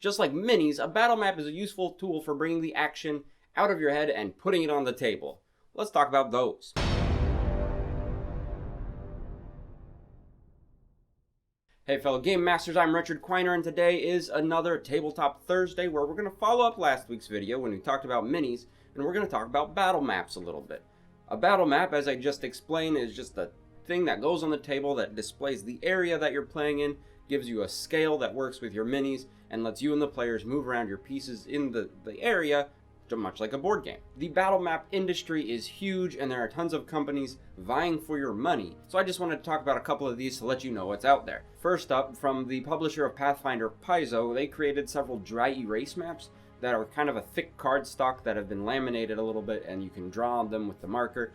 Just like minis, a battle map is a useful tool for bringing the action out of your head and putting it on the table. Let's talk about those. Hey fellow Game Masters, I'm Richard Quiner, and today is another Tabletop Thursday where we're going to follow up last week's video when we talked about minis, and we're going to talk about battle maps a little bit. A battle map, as I just explained, is just a thing that goes on the table that displays the area that you're playing in, gives you a scale that works with your minis, and lets you and the players move around your pieces in the area, much like a board game. The battle map industry is huge, and there are tons of companies vying for your money. So I just wanted to talk about a couple of these to let you know what's out there. First up, from the publisher of Pathfinder, Paizo, they created several dry erase maps that are kind of a thick cardstock that have been laminated a little bit, and you can draw on them with the marker,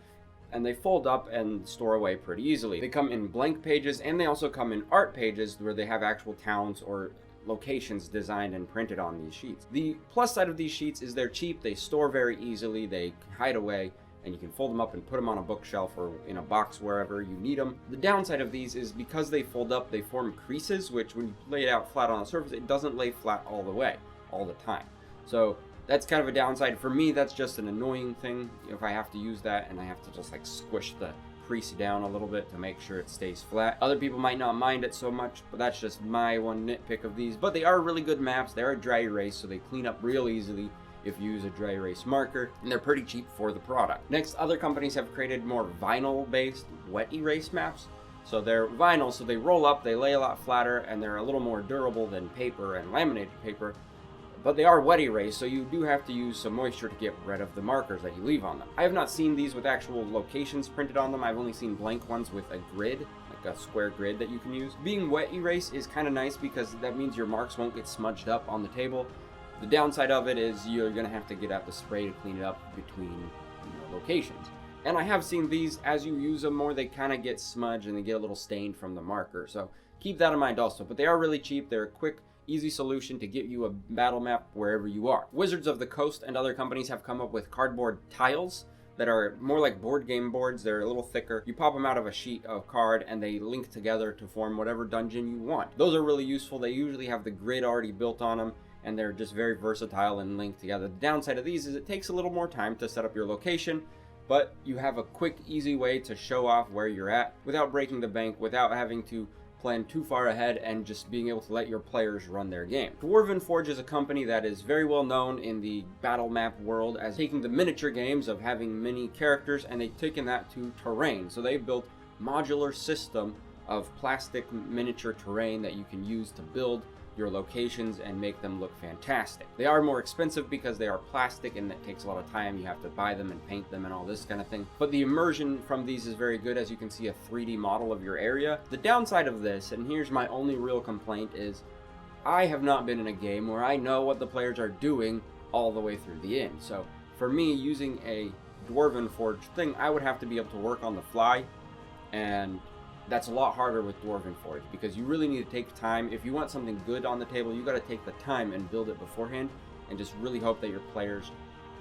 and they fold up and store away pretty easily. They come in blank pages, and they also come in art pages where they have actual towns or locations designed and printed on these sheets. The plus side of these sheets is they're cheap, they store very easily, they hide away, and you can fold them up and put them on a bookshelf or in a box wherever you need them. The downside of these is because they fold up, they form creases, which when you lay it out flat on the surface, it doesn't lay flat all the way, all the time. So that's kind of a downside. For me, that's just an annoying thing if I have to use that and I have to just like squish the crease down a little bit to make sure it stays flat. Other people might not mind it so much, but that's just my one nitpick of these. But they are really good maps. They are dry erase, so they clean up real easily if you use a dry erase marker, and they're pretty cheap for the product. Next, other companies have created more vinyl-based wet erase maps. So they're vinyl, so they roll up, they lay a lot flatter, and they're a little more durable than paper and laminated paper. But they are wet erase, so you do have to use some moisture to get rid of the markers that you leave on them. I have not seen these with actual locations printed on them. I've only seen blank ones with a grid, like a square grid that you can use. Being wet erase is kind of nice because that means your marks won't get smudged up on the table. The downside of it is you're going to have to get out the spray to clean it up between locations. And I have seen these, as you use them more, they kind of get smudged and they get a little stained from the marker. So keep that in mind also. But they are really cheap. They're a quick, easy solution to get you a battle map wherever you are. Wizards of the Coast and other companies have come up with cardboard tiles that are more like board game boards. They're a little thicker. You pop them out of a sheet of card and they link together to form whatever dungeon you want. Those are really useful. They usually have the grid already built on them, and they're just very versatile and linked together. The downside of these is it takes a little more time to set up your location, but you have a quick, easy way to show off where you're at without breaking the bank, without having to plan too far ahead, and just being able to let your players run their game. Dwarven Forge is a company that is very well known in the battle map world as taking the miniature games of having many characters, and they've taken that to terrain. So they've built a modular system of plastic miniature terrain that you can use to build your locations and make them look fantastic. They are more expensive because they are plastic and it takes a lot of time. You have to buy them and paint them and all this kind of thing. But the immersion from these is very good, as you can see a 3D model of your area. The downside of this, and here's my only real complaint, is I have not been in a game where I know what the players are doing all the way through the end. So for me, using a Dwarven Forge thing, I would have to be able to work on the fly, and that's a lot harder with Dwarven Forge because you really need to take time. If you want something good on the table, you got to take the time and build it beforehand and just really hope that your players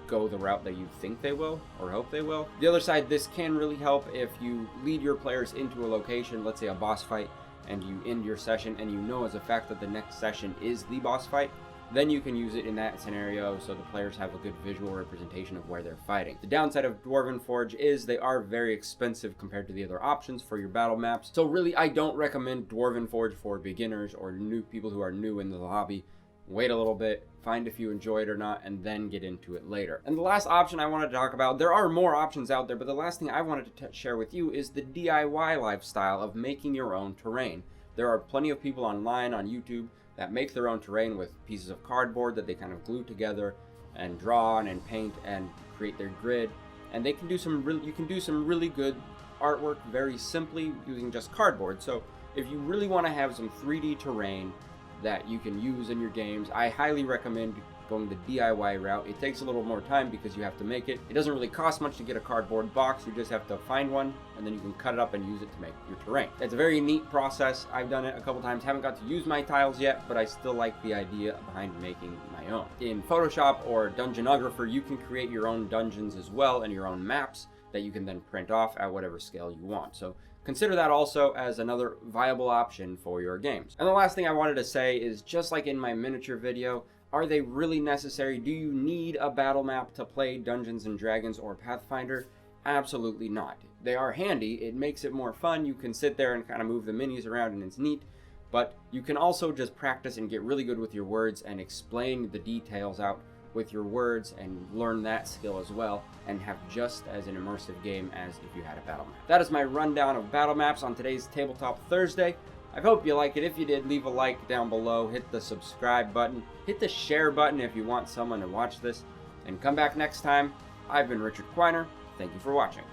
go the route that you think they will or hope they will. The other side, this can really help if you lead your players into a location, let's say a boss fight, and you end your session and you know as a fact that the next session is the boss fight. Then you can use it in that scenario so the players have a good visual representation of where they're fighting. The downside of Dwarven Forge is they are very expensive compared to the other options for your battle maps. So really, I don't recommend Dwarven Forge for beginners or new people who are new in the hobby. Wait a little bit, find if you enjoy it or not, and then get into it later. And the last option I wanted to talk about, there are more options out there, but the last thing I wanted to share with you is the DIY lifestyle of making your own terrain. There are plenty of people online on YouTube that make their own terrain with pieces of cardboard that they kind of glue together and draw on and paint and create their grid. And they can do you can do some really good artwork very simply using just cardboard. So if you really want to have some 3D terrain that you can use in your games, I highly recommend going the DIY route. It takes a little more time because you have to make it. It doesn't really cost much to get a cardboard box. You just have to find one and then you can cut it up and use it to make your terrain. It's a very neat process. I've done it a couple times. Haven't got to use my tiles yet, but I still like the idea behind making my own. In Photoshop or Dungeonographer, you can create your own dungeons as well and your own maps that you can then print off at whatever scale you want. So consider that also as another viable option for your games. And the last thing I wanted to say is, just like in my miniature video, are they really necessary? Do you need a battle map to play Dungeons and Dragons or Pathfinder? Absolutely not. They are handy, it makes it more fun, you can sit there and kind of move the minis around and it's neat, but you can also just practice and get really good with your words and explain the details out with your words and learn that skill as well, and have just as an immersive game as if you had a battle map. That is my rundown of battle maps on today's Tabletop Thursday. I hope you like it. If you did, leave a like down below, hit the subscribe button, hit the share button if you want someone to watch this, and come back next time. I've been Richard Quiner. Thank you for watching.